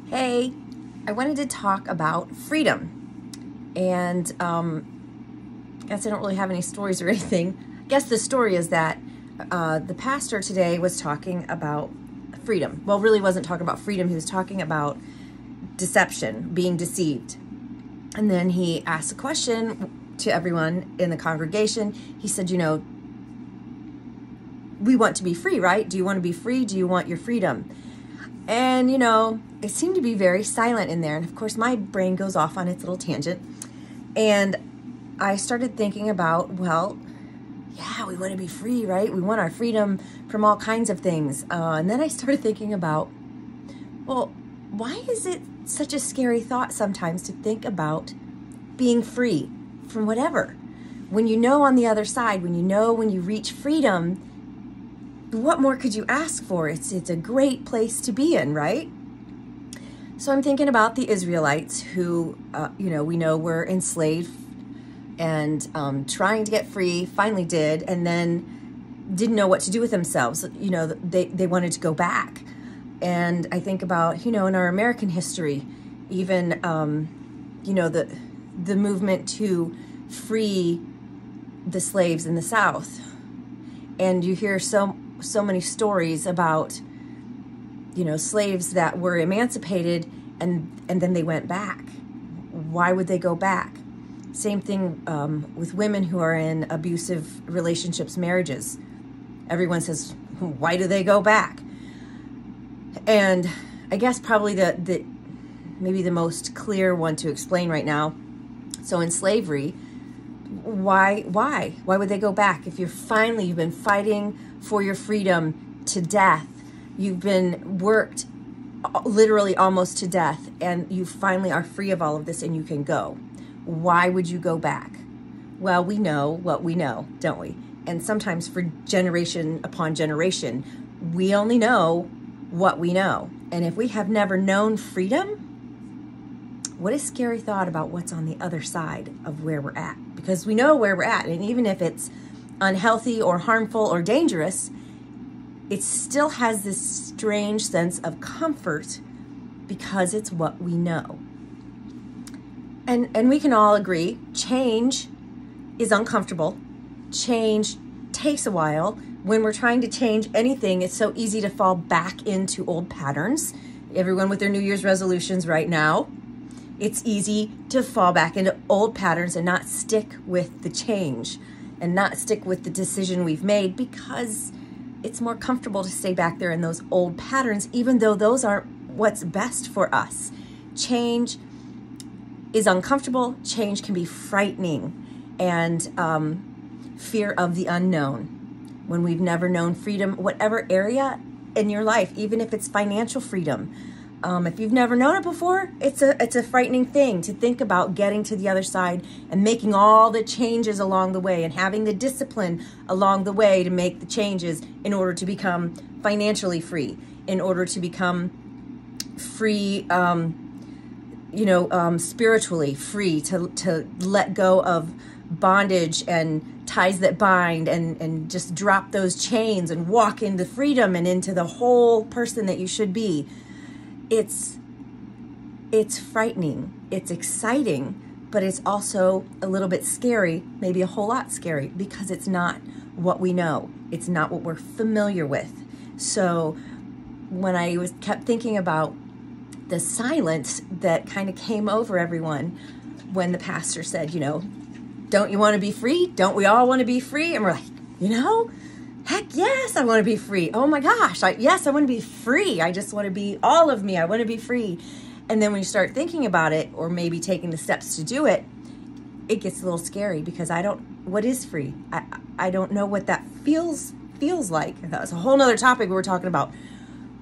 Hey, I wanted to talk about freedom. And I guess I don't really have any stories or anything. I guess the story is that the pastor today was talking about freedom. Well, really wasn't talking about freedom. He was talking about deception, being deceived. And then he asked a question to everyone in the congregation. He said, we want to be free, right? Do you want to be free? Do you want your freedom? And, it seemed to be very silent in there. And of course, my brain goes off on its little tangent. And I started thinking about, well, yeah, we want to be free, right? We want our freedom from all kinds of things. And then I started thinking about, well, why is it such a scary thought sometimes to think about being free from whatever? When you know on the other side, when you reach freedom, what more could you ask for? It's a great place to be in, right? So I'm thinking about the Israelites who, we know were enslaved and trying to get free, finally did, and then didn't know what to do with themselves. They wanted to go back. And I think about, in our American history, even, the movement to free the slaves in the South. And you hear so many stories about, slaves that were emancipated and then they went back. Why would they go back? Same thing with women who are in abusive relationships, marriages. Everyone says, why do they go back? And I guess probably maybe the most clear one to explain right now. So in slavery, why would they go back? If you've been fighting for your freedom to death, you've been worked literally almost to death, and you finally are free of all of this and you can go. Why would you go back? Well, we know what we know, don't we? And sometimes for generation upon generation, we only know what we know. And if we have never known freedom, what a scary thought about what's on the other side of where we're at. Because we know where we're at, and even if it's unhealthy or harmful or dangerous, it still has this strange sense of comfort because it's what we know. And we can all agree, change is uncomfortable. Change takes a while. When we're trying to change anything, it's so easy to fall back into old patterns. Everyone with their New Year's resolutions right now, it's easy to fall back into old patterns and not stick with the change and not stick with the decision we've made because it's more comfortable to stay back there in those old patterns, even though those aren't what's best for us. Change is uncomfortable. Change can be frightening, and fear of the unknown. When we've never known freedom, whatever area in your life, even if it's financial freedom, if you've never known it before, it's a frightening thing to think about getting to the other side and making all the changes along the way and having the discipline along the way to make the changes in order to become financially free, in order to become free, spiritually free, to let go of bondage and ties that bind and just drop those chains and walk into freedom and into the whole person that you should be. It's frightening, it's exciting, but it's also a little bit scary, maybe a whole lot scary, because it's not what we know. It's not what we're familiar with. So when I kept thinking about the silence that kind of came over everyone when the pastor said, don't you want to be free? Don't we all want to be free? And we're like, heck yes, I want to be free. Oh my gosh, yes, I want to be free. I just want to be all of me. I want to be free. And then when you start thinking about it, or maybe taking the steps to do it, it gets a little scary because what is free? I don't know what that feels like. That was a whole nother topic we were talking about,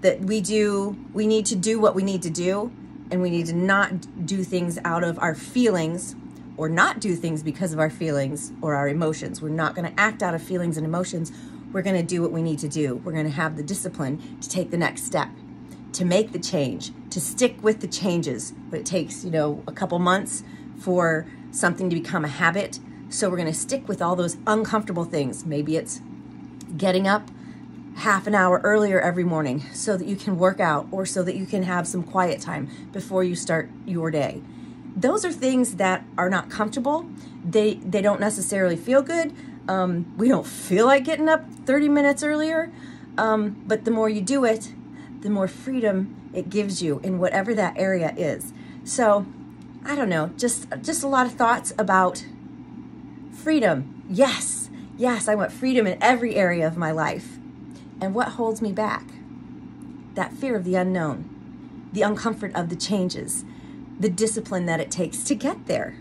that we need to do what we need to do, and we need to not do things out of our feelings, or not do things because of our feelings or our emotions. We're not going to act out of feelings and emotions. We're going to do what we need to do. We're going to have the discipline to take the next step, to make the change, to stick with the changes. But it takes, a couple months for something to become a habit. So we're going to stick with all those uncomfortable things. Maybe it's getting up half an hour earlier every morning so that you can work out, or so that you can have some quiet time before you start your day. Those are things that are not comfortable. They don't necessarily feel good. We don't feel like getting up 30 minutes earlier, but the more you do it, the more freedom it gives you in whatever that area is. So I don't know, just a lot of thoughts about freedom. Yes, I want freedom in every area of my life. And what holds me back? That fear of the unknown, the uncomfort of the changes, the discipline that it takes to get there.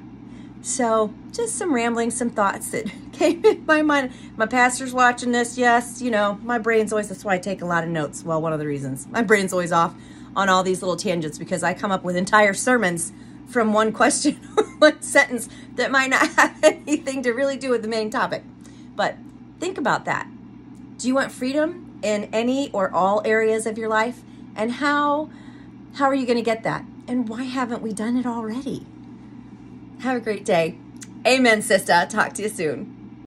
So just some rambling, some thoughts that came in my mind. My pastor's watching this. Yes, you know, my brain's always, that's why I take a lot of notes. Well, one of the reasons. My brain's always off on all these little tangents, because I come up with entire sermons from one question or one sentence that might not have anything to really do with the main topic. But think about that. Do you want freedom in any or all areas of your life? And how are you going to get that? And why haven't we done it already? Have a great day. Amen, sister. Talk to you soon.